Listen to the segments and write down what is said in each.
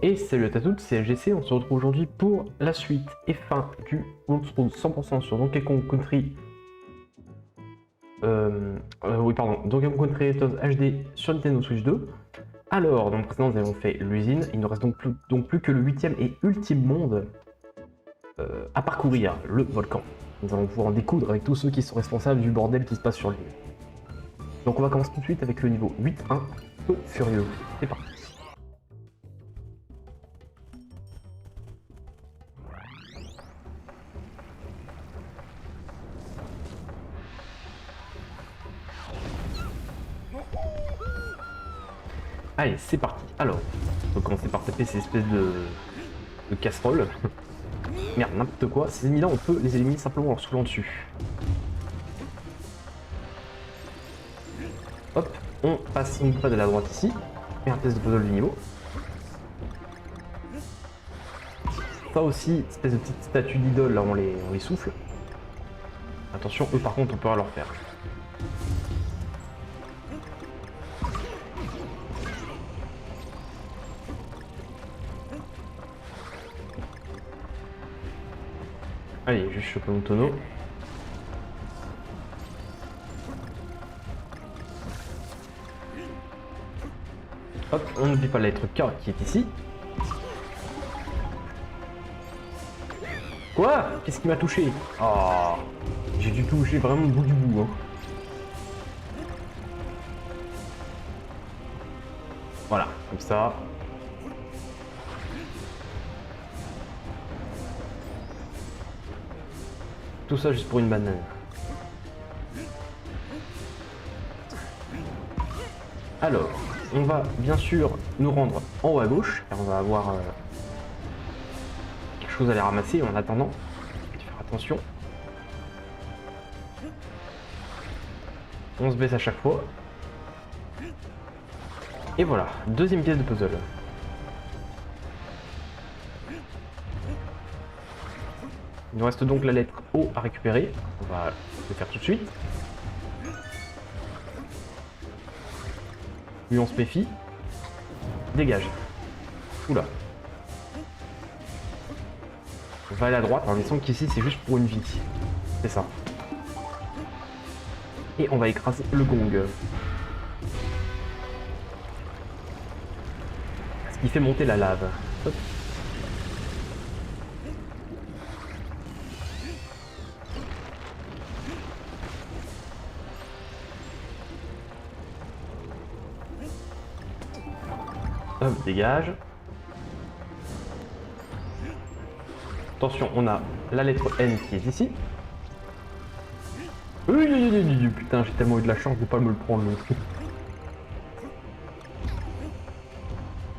Et salut à toutes, c'est LGC, on se retrouve aujourd'hui pour la suite et fin du Old School 100% sur Donkey Kong Country. Donkey Kong Country Returns HD sur Nintendo Switch 2. Alors, dans le précédent, nous avons fait l'usine, il ne reste donc plus que le 8e et ultime monde à parcourir, le volcan. Nous allons pouvoir en découdre avec tous ceux qui sont responsables du bordel qui se passe sur l'île. Donc on va commencer tout de suite avec le niveau 8.1, Feu Furieux. C'est parti. Allez, c'est parti. Alors, on va commencer par taper ces espèces de casseroles. Merde, n'importe quoi. Ces ennemis-là, on peut les éliminer simplement en soufflant dessus. Hop, on passe une fois de la droite ici. Et un test de puzzle du niveau. Ça aussi, espèce de petite statue d'idole, là, on les souffle. Attention, eux par contre, on peut rien leur faire. Allez, juste choper mon tonneau. Hop, on n'oublie pas la lettre K qui est ici. Quoi? Qu'est-ce qui m'a touché? Oh, j'ai dû toucher vraiment le bout du bout. Hein. Voilà, comme ça. Tout ça juste pour une banane. Alors, on va bien sûr nous rendre en haut à gauche, car on va avoir quelque chose à les ramasser en attendant. Il faut faire attention. On se baisse à chaque fois. Et voilà, deuxième pièce de puzzle. Il nous reste donc la lettre O à récupérer. On va le faire tout de suite. Lui on se méfie. Dégage. Oula. On va aller à droite. Alors il me semble qu'ici c'est juste pour une vie. C'est ça. Et on va écraser le gong. Ce qui fait monter la lave. Hop. Hop, dégage. Attention, on a la lettre N qui est ici. Putain, j'ai tellement eu de la chance de pas me le prendre.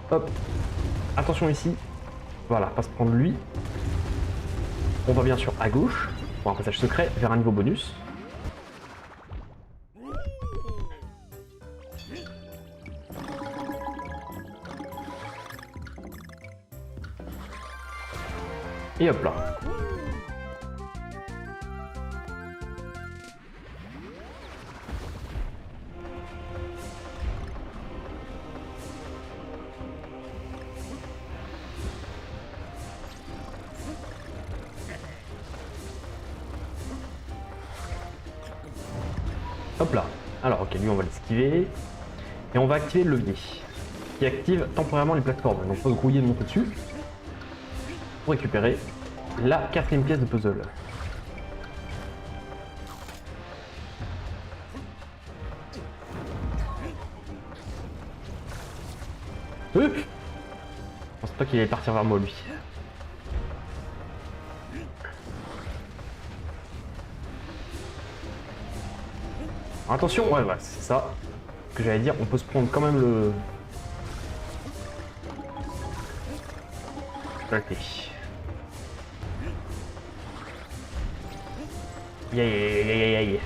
Hop. Attention ici. Voilà, pas se prendre lui. On va bien sûr à gauche pour un passage secret vers un niveau bonus. Et hop là. Hop là. Alors ok, lui on va l'esquiver. Et on va activer le levier. Qui active temporairement les plateformes. Donc faut se grouiller de monter dessus. Pour récupérer la quatrième pièce de puzzle. Je pense pas qu'il allait partir vers moi lui. Alors, attention, ouais, c'est ça que j'allais dire, on peut se prendre quand même le... Raté. Aïe.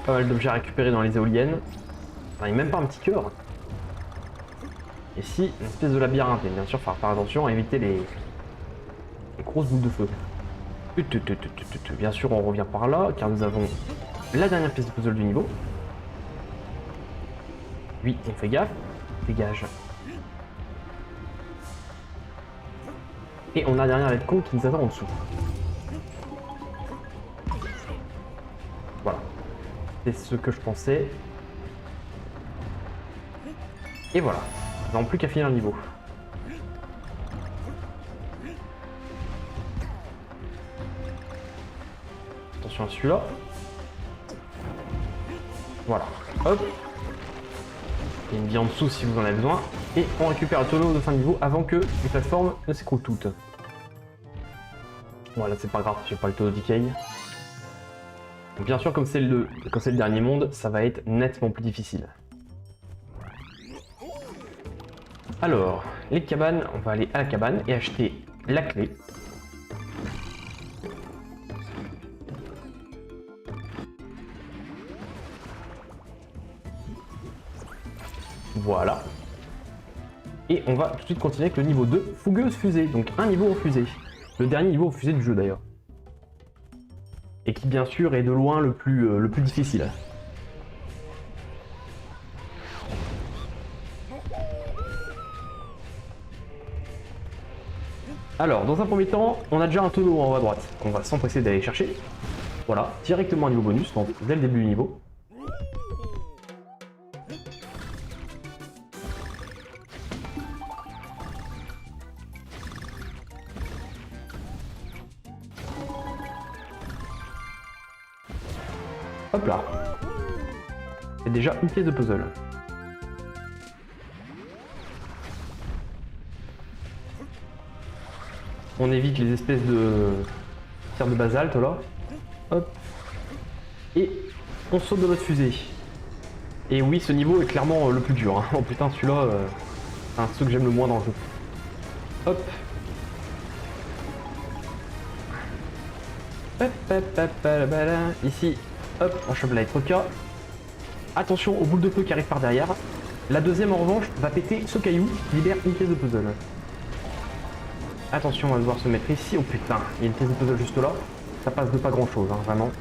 Pas mal d'objets à récupérer dans les éoliennes. Il n'y a même pas un petit cœur. Ici, une espèce de labyrinthe. Et bien sûr, il faut faire attention à éviter les grosses boules de feu. Bien sûr, on revient par là, car nous avons la dernière pièce de puzzle du niveau. Oui, on fait gaffe. Dégage. Et on a derrière les cons qui nous attend en dessous. Voilà. C'est ce que je pensais. Et voilà. Nous n'avons plus qu'à finir le niveau. Attention à celui-là. Voilà. Hop. Il y a une vie en dessous si vous en avez besoin. Et on récupère le tonneau de fin de niveau avant que les plateformes ne s'écroulent toutes. Voilà, c'est pas grave, j'ai pas le tonneau d'Ikei. Bien sûr, comme c'est le dernier monde, ça va être nettement plus difficile. Alors, les cabanes, on va aller à la cabane et acheter la clé. Voilà. Et on va tout de suite continuer avec le niveau 2, Fougueuse Fusée. Donc un niveau en fusée. Le dernier niveau en fusée du jeu d'ailleurs. Et qui bien sûr est de loin le plus difficile. Alors, dans un premier temps, on a déjà un tonneau en haut à droite. On va s'empresser d'aller chercher. Voilà, directement un niveau bonus, donc dès le début du niveau. Hop là. C'est déjà une pièce de puzzle. On évite les espèces de pierres de basalte là. Hop. Et on saute de notre fusée. Et oui, ce niveau est clairement le plus dur. Hein. Oh putain, celui-là, c'est un ceux que j'aime le moins dans le jeu. Hop. Ici, hop, on chope la Troca. Attention aux boules de feu qui arrivent par derrière. La deuxième, en revanche, va péter ce caillou qui libère une pièce de puzzle. Attention, on va devoir se mettre ici. Oh putain, il y a une pièce de puzzle juste là. Ça passe de pas grand chose, hein, vraiment.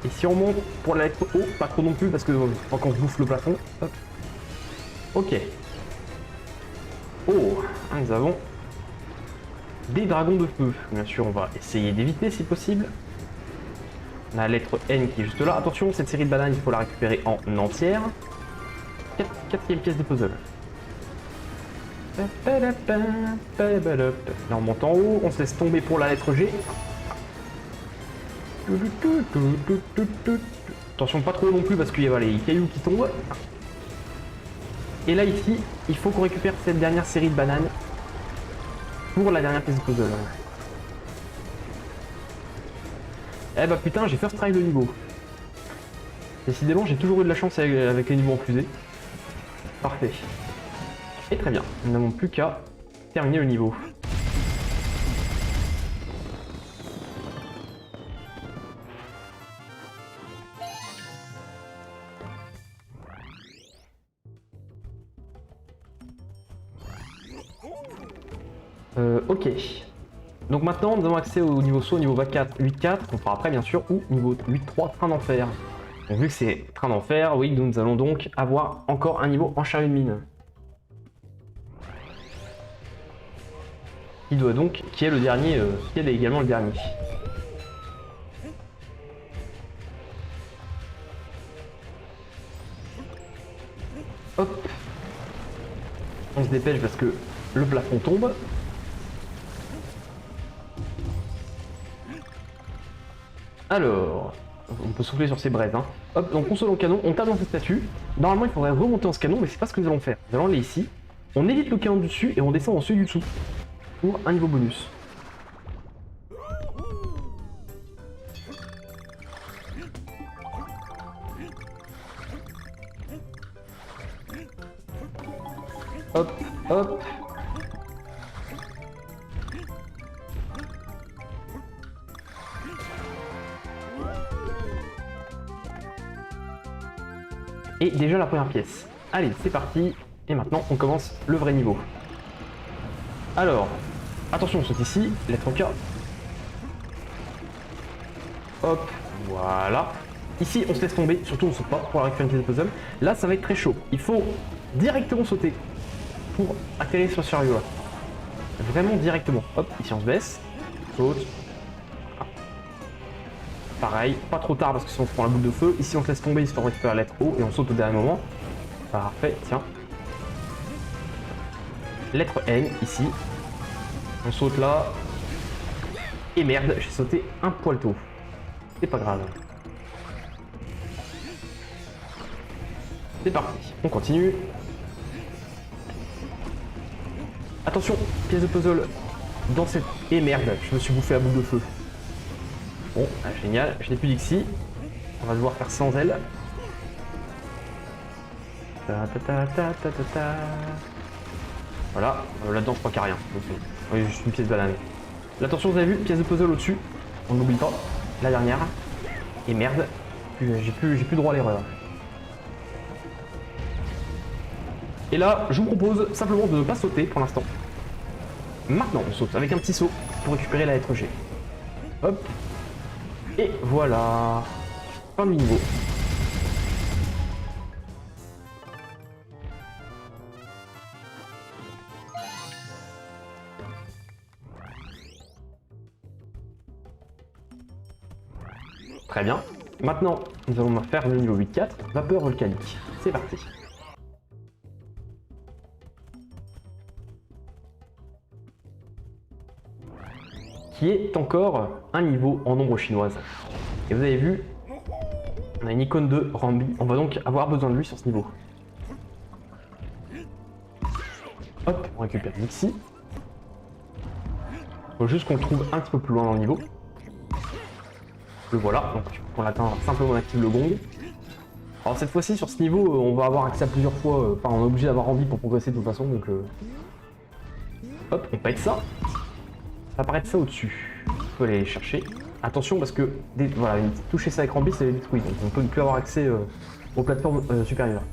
Et si on monte pour la lettre O, pas trop non plus parce que faut qu'on se bouffe le plafond. Hop. Ok. Oh, nous avons des dragons de feu. Bien sûr, on va essayer d'éviter si possible. On a la lettre N qui est juste là. Attention, cette série de bananes, il faut la récupérer en entière. Quatrième pièce de puzzle. Là, on monte en haut, on se laisse tomber pour la lettre G. Attention, pas trop non plus parce qu'il y a les cailloux qui tombent. Et là, ici, il faut qu'on récupère cette dernière série de bananes pour la dernière pièce de puzzle. Eh bah putain, j'ai first try le niveau. Décidément, j'ai toujours eu de la chance avec les niveaux en fusée. Parfait. Et très bien, nous n'avons plus qu'à terminer le niveau. Ok. Donc maintenant, nous avons accès au niveau soit au niveau 24, 8.4, qu'on fera après bien sûr, ou niveau 8.3, Train d'Enfer. Donc vu que c'est Train d'Enfer, oui, nous allons donc avoir encore un niveau en charrue de mine. Qui est le dernier, qui est également le dernier. Hop. On se dépêche parce que le plafond tombe. Alors, on peut souffler sur ces braises. Hein. Hop, donc on saute en canon, on tape dans cette statue. Normalement, il faudrait remonter en ce canon, mais c'est pas ce que nous allons faire. Nous allons aller ici, on évite le canon du dessus et on descend dans celui du dessous pour un niveau bonus. Hop, hop. Et déjà la première pièce. Allez, c'est parti. Et maintenant, on commence le vrai niveau. Alors, attention, on saute ici, lettre K. Hop, voilà. Ici, on se laisse tomber, surtout on saute pas pour la récupérer une pièce de puzzle. Là, ça va être très chaud. Il faut directement sauter pour atterrir sur ce chariot là. Vraiment directement. Hop, ici on se baisse. Saute. Ah. Pareil, pas trop tard parce que sinon on se prend la boule de feu. Ici on se laisse tomber histoire de récupérer la lettre O et on saute au dernier moment. Parfait, tiens. Lettre N, ici. On saute là. Et merde, j'ai sauté un poil tôt. C'est pas grave. C'est parti, on continue. Attention, pièce de puzzle dans cette... Et merde, je me suis bouffé la boule de feu. Bon, ah, génial, je n'ai plus d'Ixi. On va devoir faire sans elle. Voilà, là-dedans je crois qu'il n'y a rien. Oui, juste une pièce de banane. Là, attention, vous avez vu, pièce de puzzle au-dessus. On n'oublie pas. La dernière. Et merde, j'ai plus droit à l'erreur. Et là, je vous propose simplement de ne pas sauter pour l'instant. Maintenant, on saute avec un petit saut pour récupérer la lettre G. Hop. Et voilà. Fin du niveau. Très bien. Maintenant, nous allons faire le niveau 8-4, vapeur volcanique. C'est parti. Qui est encore un niveau en ombre chinoise. Et vous avez vu, on a une icône de Rambi. On va donc avoir besoin de lui sur ce niveau. Hop, on récupère Nixie. Faut juste qu'on le trouve un petit peu plus loin dans le niveau. Le voilà, donc pour l'atteindre, simplement on active le gong. Alors cette fois-ci, sur ce niveau, on va avoir accès à plusieurs fois. Enfin, on est obligé d'avoir Rambi pour progresser de toute façon, donc... Hop, on pète ça. Ça va apparaître ça au-dessus. On peut aller les chercher. Attention parce que voilà, toucher ça avec Rambi, c'est détruit. Donc on peut ne plus avoir accès aux plateformes supérieures.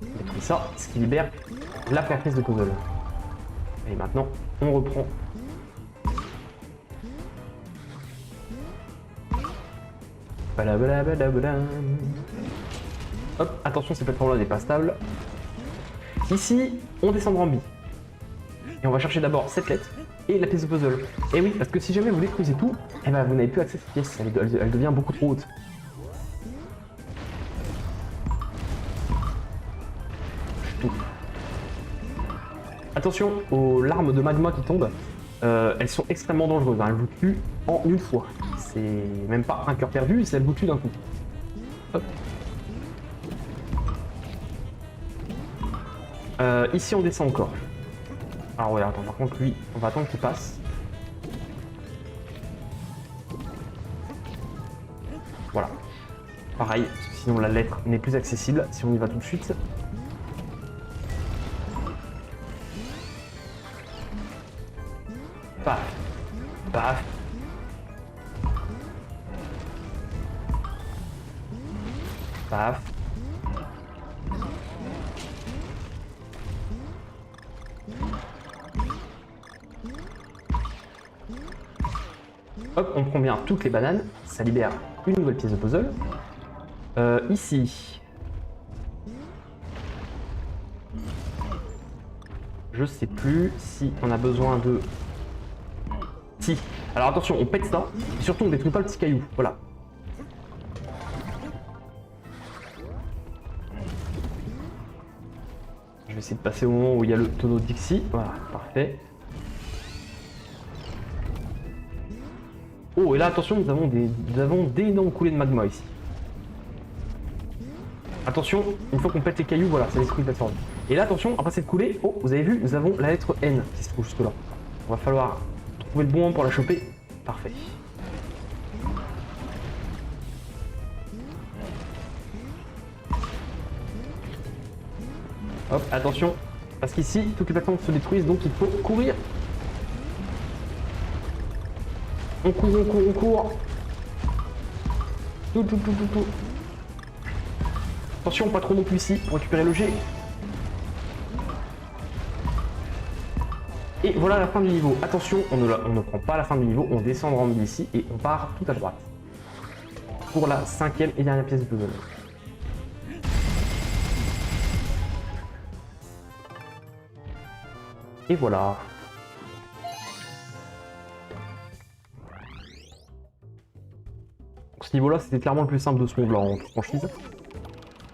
On détruit ça, ce qui libère la première pièce de puzzle. Et maintenant, on reprend. Hop, attention, ces plateformes-là n'est pas stable. Ici, on descend de Rambi. Et on va chercher d'abord cette lettre et la pièce de puzzle. Et oui, parce que si jamais vous détruisez tout, eh ben vous n'avez plus accès à cette pièce, elle devient beaucoup trop haute. Tout. Attention aux larmes de magma qui tombent, elles sont extrêmement dangereuses, hein. Elles vous tuent en une fois. C'est même pas un cœur perdu, c'est elles vous tuent d'un coup. Hop. Ici on descend encore. Alors ouais, attends, par contre lui, on va attendre qu'il passe. Voilà. Pareil, parce que sinon la lettre n'est plus accessible si on y va tout de suite. Paf. Paf. Paf. Hop, on prend bien toutes les bananes, ça libère une nouvelle pièce de puzzle. Ici, je sais plus si on a besoin de... Si. Alors attention, on pète ça, et surtout on détruit pas le petit caillou, voilà. Je vais essayer de passer au moment où il y a le tonneau de Dixie, voilà, parfait. Oh, et là, attention, nous avons d'énormes coulées de magma ici. Attention, une fois qu'on pète les cailloux, voilà, ça détruit la plateforme. Et là, attention, après cette coulée, oh, vous avez vu, nous avons la lettre N qui se trouve juste là. On va falloir trouver le bon moment pour la choper. Parfait. Hop, attention, parce qu'ici, toutes les plateformes se détruisent, donc il faut courir. On court, on court, on court. Tout. Attention, pas trop non plus ici pour récupérer le G. Et voilà la fin du niveau. Attention, on ne prend pas la fin du niveau, on descend en d'ici et on part tout à droite. Pour la 5e et dernière pièce de puzzle. Et voilà. Ce niveau-là, c'était clairement le plus simple de ce monde-là en toute franchise.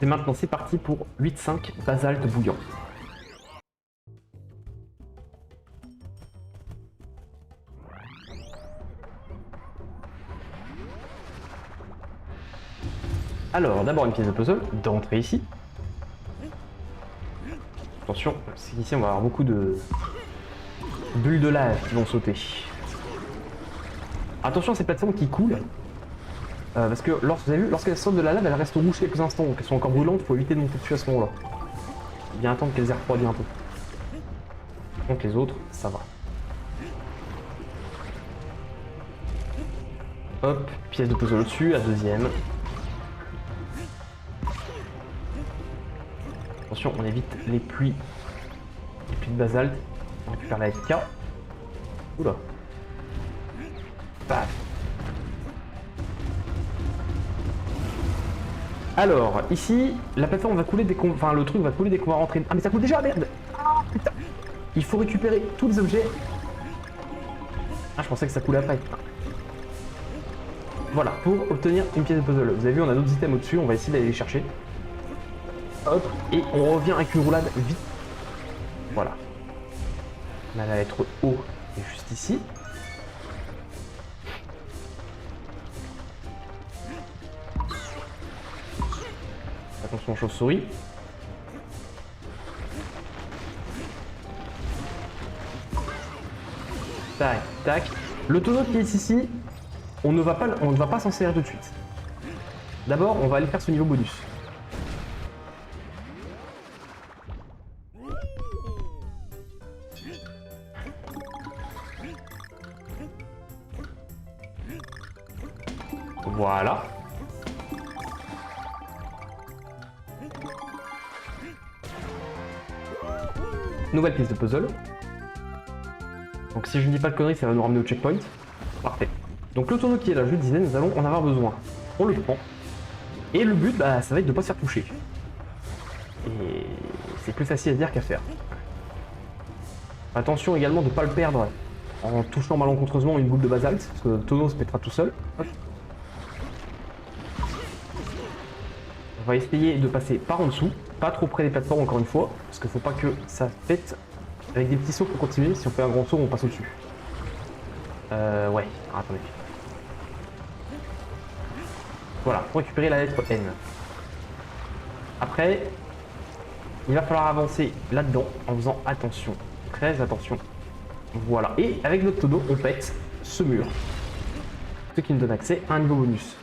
Et maintenant, c'est parti pour 8-5 basalte bouillant. Alors, d'abord une pièce de puzzle, d'entrée ici. Attention, parce qu'ici on va avoir beaucoup de bulles de lave qui vont sauter. Attention à ces plateformes qui coulent. Parce que vous avez vu, lorsqu'elles sortent de la lave, elles restent rouges quelques instants, donc elles sont encore brûlantes, il faut éviter de monter dessus à ce moment-là. Bien attendre qu'elles aient refroidi un peu. Donc les autres, ça va. Hop, pièce de puzzle au-dessus, la deuxième. Attention, on évite les pluies de basalte. On récupère la FK. Oula. Paf. Alors, ici, la plateforme va couler dès qu'on... Enfin, le truc va couler dès qu'on va rentrer... Ah, mais ça coule déjà, merde. Ah, putain. Il faut récupérer tous les objets. Ah, je pensais que ça coulait après. Voilà, pour obtenir une pièce de puzzle. Vous avez vu, on a d'autres items au-dessus, on va essayer d'aller les chercher. Hop, et on revient avec une roulade vite. Voilà. On a la lettre O, qui est juste ici. Attention aux chauves-souris. Tac, tac. Le tonneau qui est ici, on ne va pas s'en servir tout de suite. D'abord, on va aller faire ce niveau bonus. Voilà. Nouvelle pièce de puzzle. Donc si je ne dis pas de conneries, ça va nous ramener au checkpoint. Parfait. Donc le tonneau qui est là, je le disais, nous allons en avoir besoin. On le prend. Et le but, bah, ça va être de ne pas se faire toucher. Et c'est plus facile à dire qu'à faire. Attention également de ne pas le perdre en touchant malencontreusement une boule de basalte, parce que le tonneau se mettra tout seul. Hop. On va essayer de passer par en dessous, pas trop près des plateformes encore une fois, parce qu'il ne faut pas que ça pète. Avec des petits sauts pour continuer, si on fait un grand saut, on passe au-dessus. Ouais, alors, attendez. Voilà, pour récupérer la lettre N. Après, il va falloir avancer là-dedans en faisant attention, très attention. Voilà, et avec notre tonneau, on pète ce mur. Ce qui nous donne accès à un niveau bonus.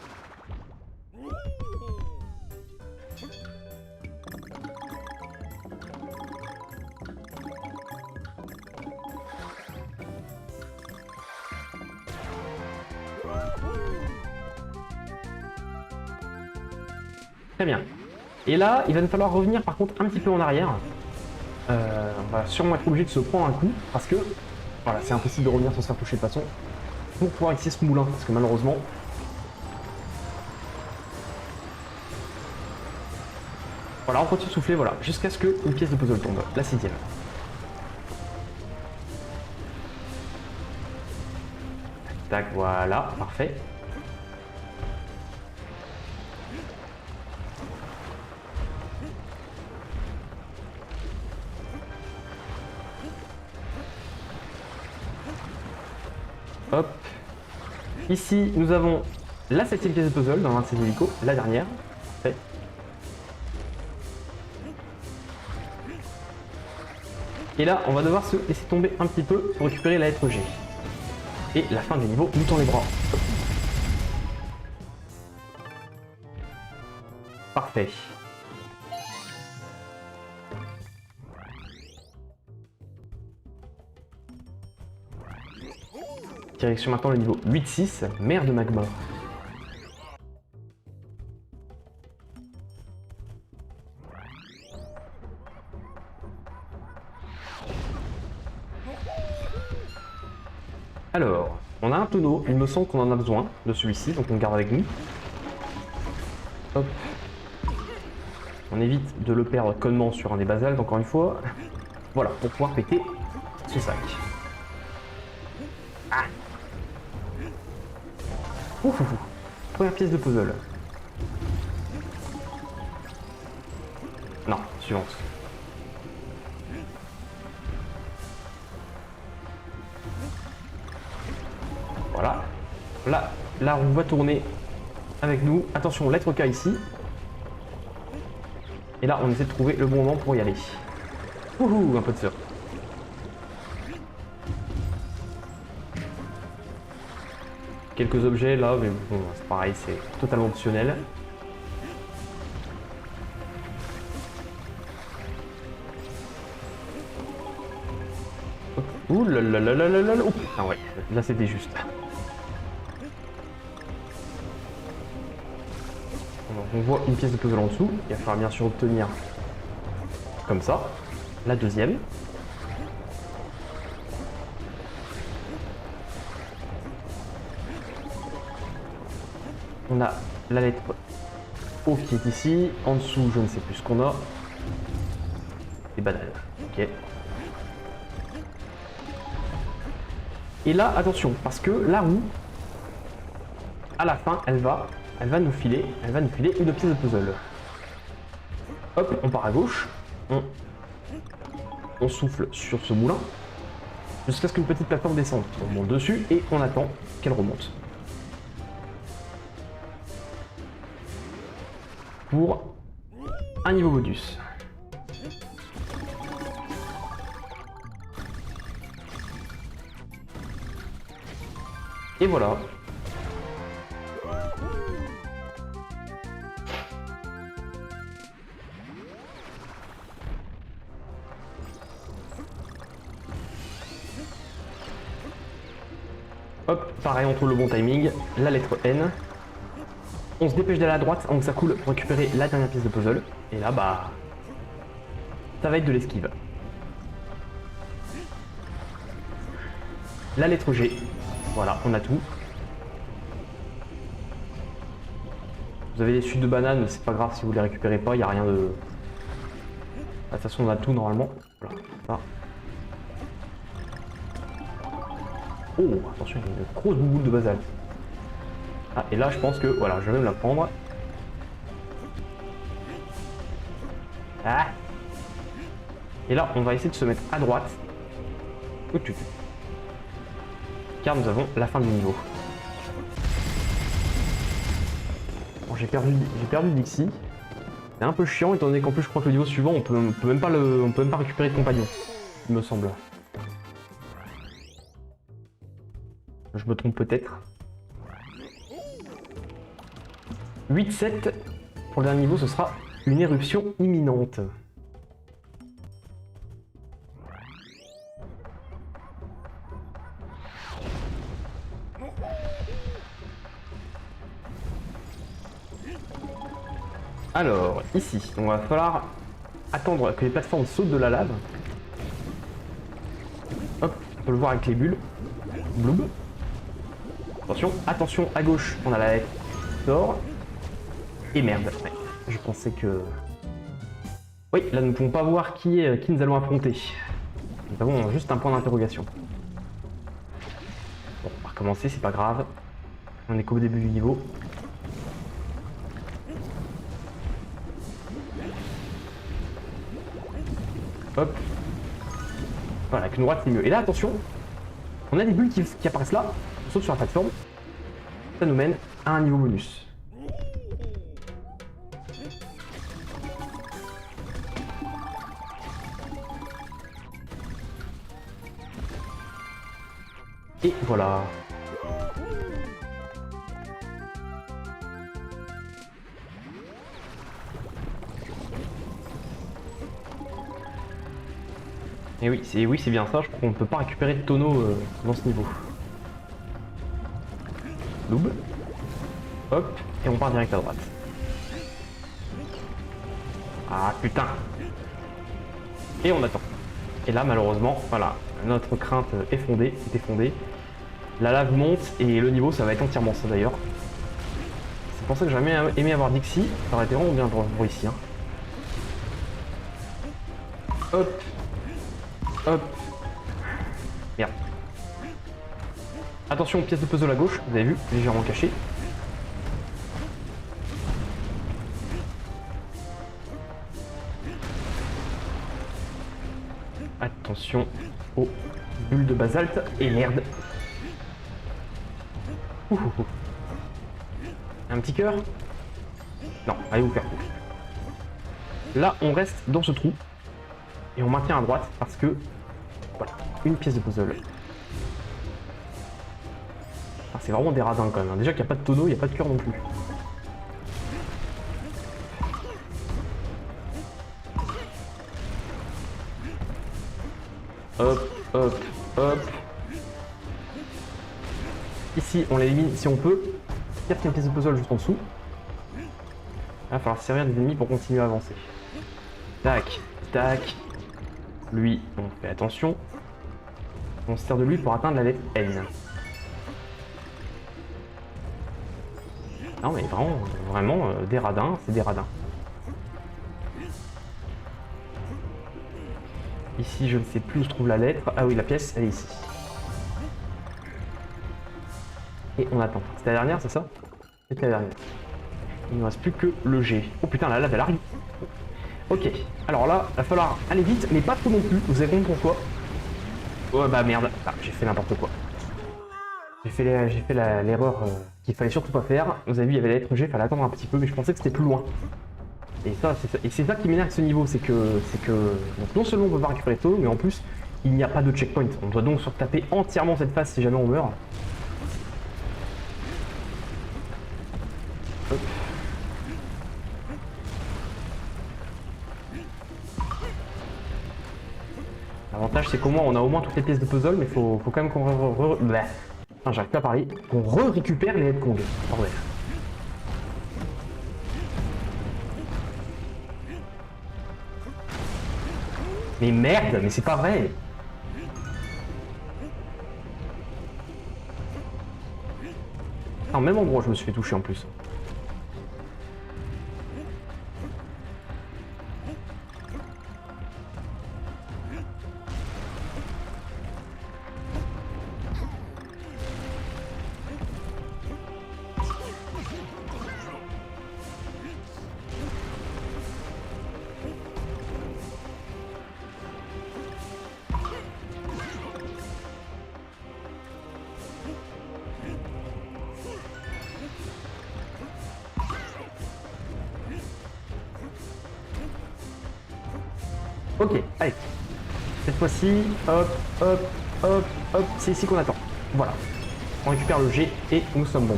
Très bien. Et là, il va nous falloir revenir par contre un petit peu en arrière. On va sûrement être obligé de se prendre un coup parce que voilà, c'est impossible de revenir sans se faire toucher de façon pour pouvoir utiliser ce moulin parce que malheureusement. Voilà, on continue de souffler, voilà, jusqu'à ce qu'une pièce de puzzle tombe, la 6e. Tac, voilà, parfait. Hop. Ici, nous avons la 7e pièce de puzzle dans l'un de ces hélicos, la dernière. Parfait. Et là, on va devoir se laisser tomber un petit peu pour récupérer la lettre G. Et la fin du niveau, nous tend les bras. Parfait. Direction maintenant le niveau 8-6, mer de magma. On a un tonneau, il me semble qu'on en a besoin de celui-ci, donc on le garde avec nous. Hop. On évite de le perdre connement sur un des basaltes, encore une fois. Voilà, pour pouvoir péter ce sac. Ah. Ouf, ouf, ouf. Première pièce de puzzle. Non, suivante. Voilà. Là, la roue va tourner avec nous. Attention, lettre K ici. Et là, on essaie de trouver le bon moment pour y aller. Wouhou, un peu de surf. Quelques objets là, mais bon, c'est pareil, c'est totalement optionnel. Ouh là là là là là là là. Ah ouais, là c'était juste. On voit une pièce de puzzle en dessous. Il va falloir bien sûr obtenir comme ça. La deuxième. On a la lettre O qui est ici. En dessous, je ne sais plus ce qu'on a. Des bananes. Ok. Et là, attention, parce que la roue, à la fin, elle va nous filer une pièce de puzzle. Hop, on part à gauche. On souffle sur ce moulin jusqu'à ce qu'une petite plateforme descende. On monte dessus et on attend qu'elle remonte. Pour un niveau bonus. Et voilà. Hop, pareil, on trouve le bon timing. La lettre N. On se dépêche d'aller à droite avant que ça coule pour récupérer la dernière pièce de puzzle. Et là, bah, ça va être de l'esquive. La lettre G. Voilà, on a tout. Vous avez des suites de bananes, c'est pas grave si vous les récupérez pas, il n'y a rien de... De toute façon, on a tout normalement. Voilà, ça. Oh, attention, il y a une grosse bouboule de basalte. Ah, et là, je pense que, voilà, je vais me la prendre. Ah. Et là, on va essayer de se mettre à droite. Car nous avons la fin du niveau. Bon, j'ai perdu Dixie. C'est un peu chiant étant donné qu'en plus je crois que le niveau suivant on peut même pas récupérer de compagnon, il me semble. Je me trompe peut-être. 8-7 pour le dernier niveau, ce sera une éruption imminente. Alors, ici, on va falloir attendre que les plateformes sautent de la lave. Hop, on peut le voir avec les bulles. Bloub. Attention, attention, à gauche, on a la lettre d'or. Et merde, ouais, je pensais que... Oui, là nous ne pouvons pas voir qui nous allons affronter. Nous avons juste un point d'interrogation. Bon, on va recommencer, c'est pas grave. On est qu'au début du niveau. Hop. Voilà, avec une droite c'est mieux. Et là, attention, on a des bulles qui apparaissent là. On saute sur la plateforme. Ça nous mène à un niveau bonus. Et voilà. Et oui, c'est bien ça, je crois qu'on ne peut pas récupérer de tonneau dans ce niveau. Double. Hop, et on part direct à droite. Ah putain. Et on attend. Et là malheureusement, voilà, notre crainte est fondée. La lave monte et le niveau ça va être entièrement ça d'ailleurs. C'est pour ça que j'aurais aimé avoir Dixie, ça aurait été vraiment bien pour ici. Hein. Hop. Hop. Merde. Attention, pièce de puzzle à gauche, vous avez vu, légèrement caché. Attention aux bulles de basalte et merde. Ouh. Un petit cœur? Non, allez vous faire foutre. Là, on reste dans ce trou et on maintient à droite parce que voilà, une pièce de puzzle. Ah, c'est vraiment des radins quand même. Hein. Déjà qu'il n'y a pas de tonneau, il n'y a pas de cœur non plus. Hop, hop, hop. Ici, on l'élimine si on peut. Quatrième pièce de puzzle juste en dessous. Il va falloir se servir des ennemis pour continuer à avancer. Tac, tac. Lui, on fait attention. On se sert de lui pour atteindre la lettre N. Non mais vraiment, des radins, c'est des radins. Ici, je ne sais plus où se trouve la lettre. Ah oui, la pièce, elle est ici. Et on attend. C'était la dernière, c'est ça? C'était la dernière. Il ne nous reste plus que le G. Oh putain, la lave, elle arrive. Ok, alors là, il va falloir aller vite, mais pas trop non plus. Vous avez compris pourquoi? Oh bah merde, ah, j'ai fait n'importe quoi. J'ai fait l'erreur qu'il fallait surtout pas faire. Vous avez vu, il y avait la lettre G, il fallait attendre un petit peu, mais je pensais que c'était plus loin. Et c'est ça qui m'énerve ce niveau, c'est que donc non seulement on peut pas récupérer tôt, mais en plus il n'y a pas de checkpoint. On doit donc se retaper entièrement cette phase si jamais on meurt. Hop. L'avantage c'est qu'au moins on a au moins toutes les pièces de puzzle, mais faut quand même qu'on enfin, j'arrive pas à parler, qu'on récupère les Headkong. Bordel. Mais merde, mais c'est pas vrai. Au même endroit je me suis fait toucher en plus. Ok, allez. Cette fois-ci, hop, hop, hop, hop, c'est ici qu'on attend. Voilà. On récupère le G et nous sommes bons.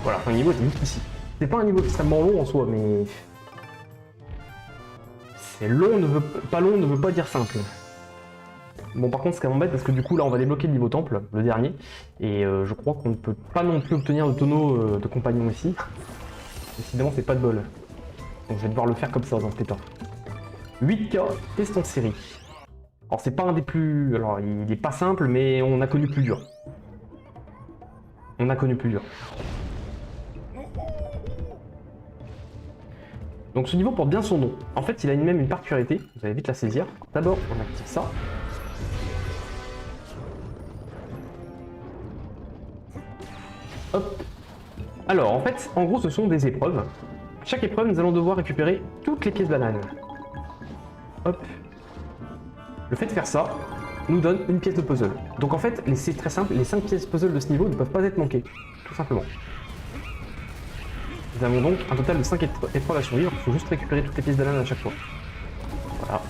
Voilà, un niveau c'est vite ici. C'est pas un niveau extrêmement long en soi, mais... C'est long, pas long ne veut pas dire simple. Bon, par contre, c'est quand même embête parce que du coup, là, on va débloquer le niveau temple, le dernier. Et je crois qu'on ne peut pas non plus obtenir de tonneau de compagnon ici. Décidément, c'est pas de bol. Donc, je vais devoir le faire comme ça dans cet état. 8K, test en série. Alors c'est pas un des plus... Alors il est pas simple, mais on a connu plus dur. On a connu plus dur. Donc ce niveau porte bien son nom. En fait il a même une particularité, vous allez vite la saisir. D'abord on active ça. Hop. Alors en fait, en gros ce sont des épreuves. Chaque épreuve nous allons devoir récupérer toutes les pièces bananes. Hop. Le fait de faire ça nous donne une pièce de puzzle. Donc en fait, c'est très simple, les 5 pièces puzzle de ce niveau ne peuvent pas être manquées. Tout simplement. Nous avons donc un total de 5 épreuves à survivre. Il faut juste récupérer toutes les pièces bananes à chaque fois. Voilà.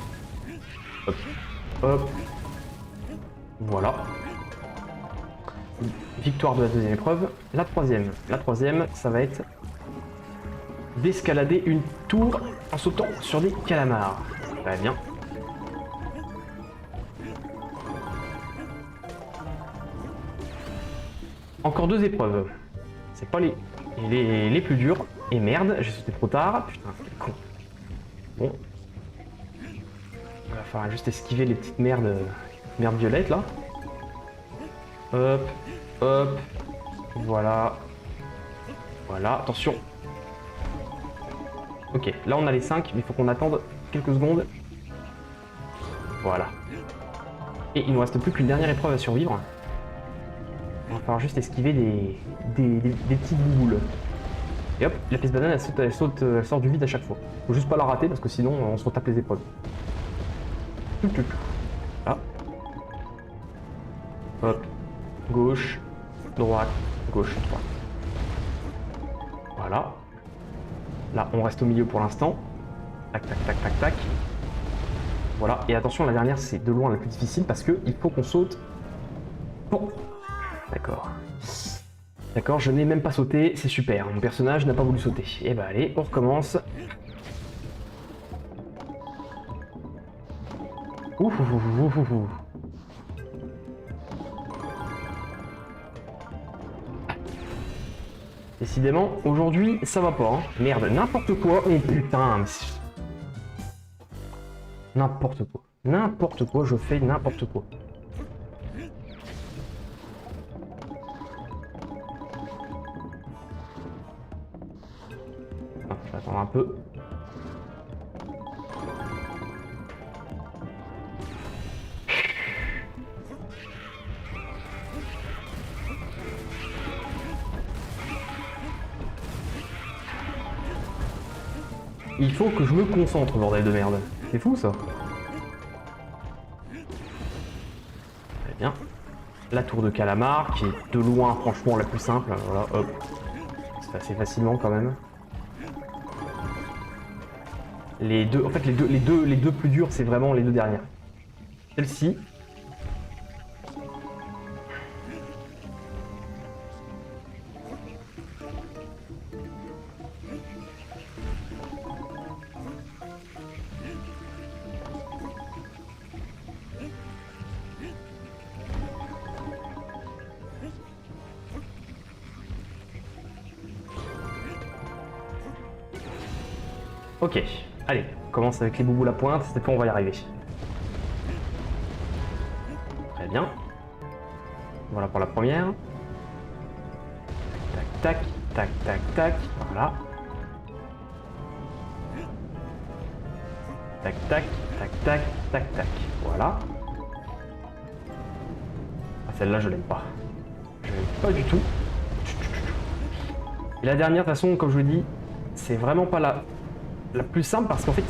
Hop. Hop. Voilà. Victoire de la deuxième épreuve. La troisième, ça va être d'escalader une tour en sautant sur des calamars. Très bien. Encore 2 épreuves. C'est pas les plus dures. Et merde, j'ai sauté trop tard. Putain, quel con. Bon. Il va falloir juste esquiver les petites merdes violettes là. Hop. Hop. Voilà. Voilà, attention. Ok, là on a les 5, mais il faut qu'on attende quelques secondes. Voilà. Et il nous reste plus qu'une dernière épreuve à survivre. Il va falloir juste esquiver des petites bouboules. Et hop, la pièce banane elle sort du vide à chaque fois. Faut juste pas la rater parce que sinon on se retape les épreuves. Là. Hop. Gauche, droite, gauche, droite. Voilà. Là, on reste au milieu pour l'instant. Tac, tac, tac, tac, tac. Voilà. Et attention, la dernière, c'est de loin la plus difficile parce que il faut qu'on saute. Bon. D'accord. D'accord, je n'ai même pas sauté, c'est super. Mon personnage n'a pas voulu sauter. Et bah allez, on recommence. Ouf, ouf, ouf, ouf, ouf, ouf. Décidément, aujourd'hui, ça va pas. Hein. Merde, n'importe quoi. Mais putain, n'importe quoi. N'importe quoi, je fais n'importe quoi. Ah, je vais attendre un peu. Il faut que je me concentre, bordel de merde. C'est fou, ça. Très bien. La tour de calamar, qui est de loin, franchement, la plus simple. Voilà, hop. C'est assez facilement, quand même. Les deux, en fait, les deux plus durs, c'est vraiment les deux dernières. Celle-ci. Ok, allez, on commence avec les boubous à pointe, cette fois on va y arriver. Très bien. Voilà pour la première. Tac, tac, tac, tac, tac, voilà. Tac, tac, tac, tac, tac, tac, voilà. Ah, celle-là, je l'aime pas. Je l'aime pas du tout. Et la dernière, de toute façon, comme je vous l'ai dit, c'est vraiment pas la plus simple parce qu'en fait...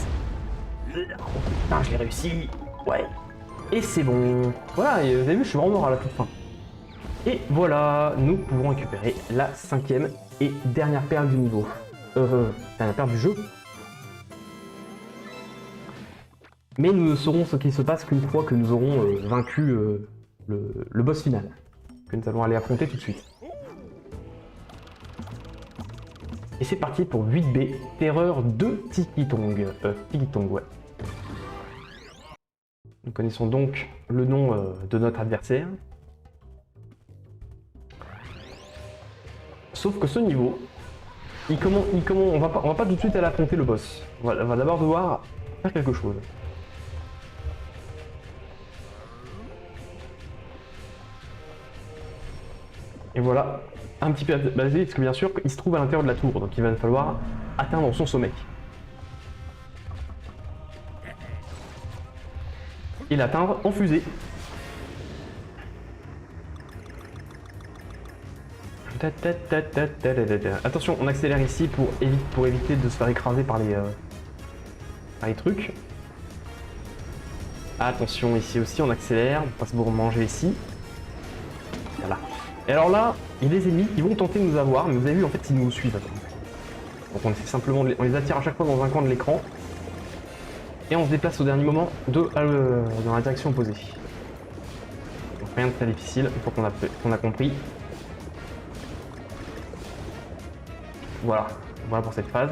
Ah, je l'ai réussi. Ouais. Et c'est bon. Voilà, et vous avez vu, je suis vraiment mort à la toute fin. Et voilà, nous pouvons récupérer la 5e et dernière perle du niveau. Dernière perle du jeu. Mais nous ne saurons ce qui se passe qu'une fois que nous aurons vaincu le boss final. Que nous allons aller affronter tout de suite. Et c'est parti pour 8B, terreur de Tikitong. Tikitong, ouais. Nous connaissons donc le nom de notre adversaire. Sauf que ce niveau, on va pas tout de suite aller affronter le boss. On va d'abord devoir faire quelque chose. Et voilà, un petit peu basé, parce que bien sûr, il se trouve à l'intérieur de la tour, donc il va falloir atteindre son sommet. Et l'atteindre en fusée. Attention, on accélère ici pour éviter de se faire écraser par les trucs. Attention, ici aussi on accélère, on va pas se manger ici. Voilà. Et alors là, il y a des ennemis qui vont tenter de nous avoir, mais vous avez vu, en fait, ils nous suivent. Donc on essaie simplement on les attire à chaque fois dans un coin de l'écran. Et on se déplace au dernier moment dans la direction opposée. Donc rien de très difficile, une fois qu'on a compris. Voilà, voilà pour cette phase.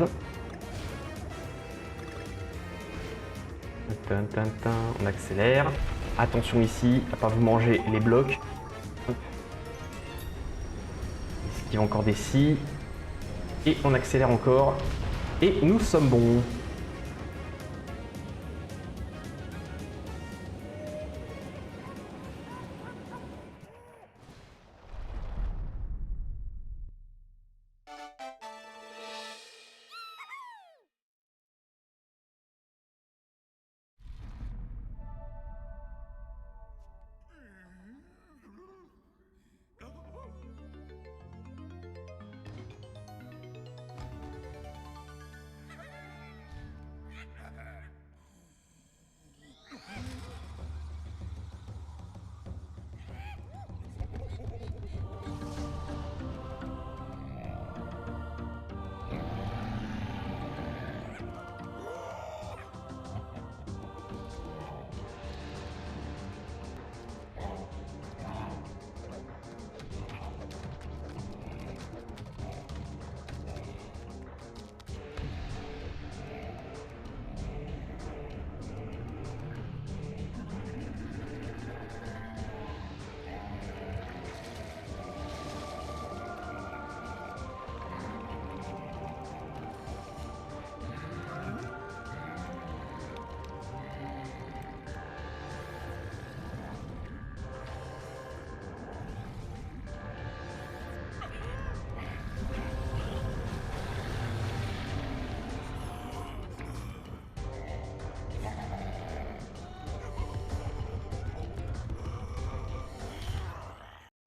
On accélère. Attention ici, à pas vous manger les blocs. Il y a encore des scies. Et on accélère encore. Et nous sommes bons.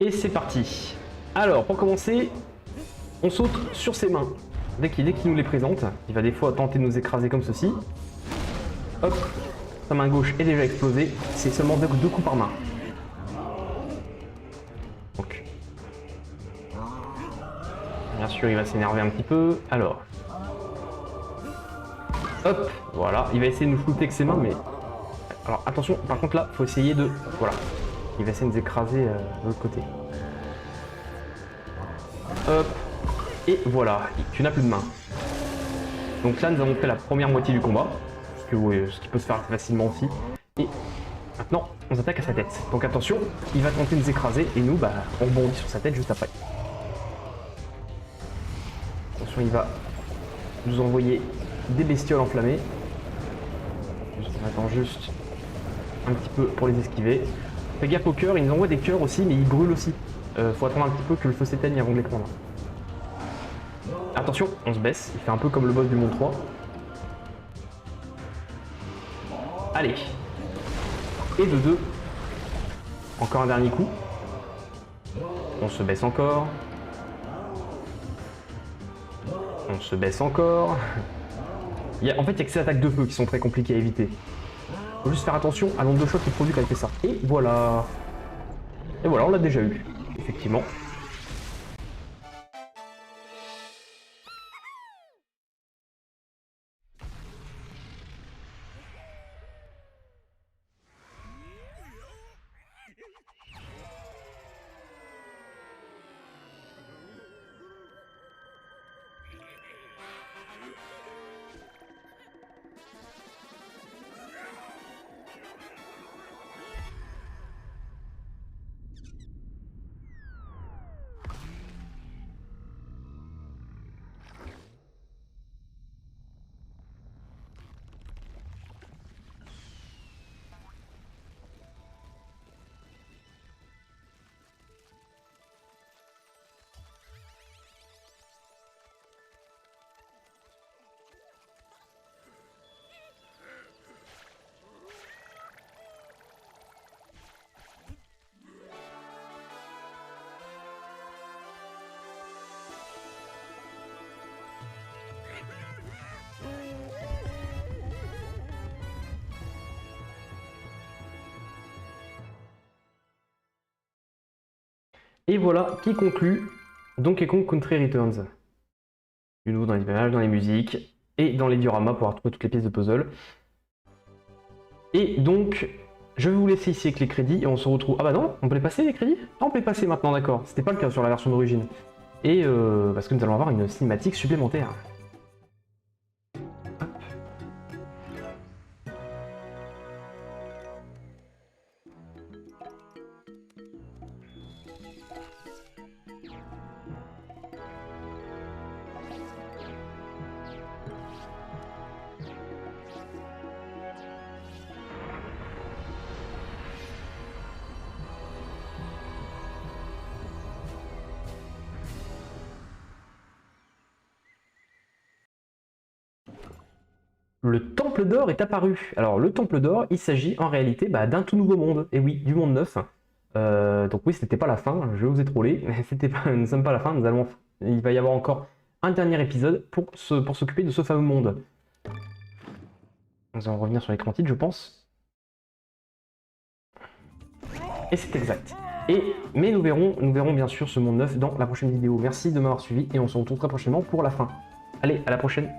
Et c'est parti. Alors, pour commencer, on saute sur ses mains. Dès qu'il nous les présente, il va des fois tenter de nous écraser comme ceci. Hop, sa main gauche est déjà explosée. C'est seulement 2 coups par main. Donc, bien sûr, il va s'énerver un petit peu. Alors, hop, voilà. Il va essayer de nous flouter avec ses mains, mais... Alors, attention, par contre, là, il faut essayer de... Voilà. Il va essayer de nous écraser de l'autre côté. Hop. Et voilà, tu n'as plus de main. Donc là, nous avons fait la première moitié du combat. Ce qui peut se faire facilement aussi. Et maintenant, on s'attaque à sa tête. Donc attention, il va tenter de nous écraser et nous, bah, on rebondit sur sa tête juste après. Attention, il va nous envoyer des bestioles enflammées. On attend juste un petit peu pour les esquiver. Fais gaffe aux cœurs, il nous envoie des cœurs aussi, mais ils brûlent aussi. Faut attendre un petit peu que le feu s'éteigne avant de les prendre. Attention, on se baisse, il fait un peu comme le boss du monde 3. Allez. Et de 2. Encore un dernier coup. On se baisse encore. On se baisse encore. En fait, il n'y a que ces attaques de feu qui sont très compliquées à éviter. Faut juste faire attention à l'onde de choc qui produit quand il fait ça. Et voilà. Et voilà, on l'a déjà eu. Effectivement. Et voilà qui conclut Donkey Kong Country Returns. Du nouveau dans les images, dans les musiques et dans les dioramas pour retrouver toutes les pièces de puzzle. Et donc, je vais vous laisser ici avec les crédits et on se retrouve... Ah bah non, on peut les passer les crédits? Ah, on peut les passer maintenant, d'accord. C'était pas le cas sur la version d'origine. Et parce que nous allons avoir une cinématique supplémentaire. Le Temple d'Or est apparu. Alors le Temple d'Or, il s'agit en réalité d'un tout nouveau monde. Et oui, du monde neuf. Donc oui, c'était pas la fin, je vous ai trollé. Nous ne sommes pas à la fin, il va y avoir encore un dernier épisode pour s'occuper de ce fameux monde. Nous allons revenir sur l'écran titre, je pense. Et c'est exact. Mais nous verrons bien sûr ce monde neuf dans la prochaine vidéo. Merci de m'avoir suivi et on se retrouve très prochainement pour la fin. Allez, à la prochaine.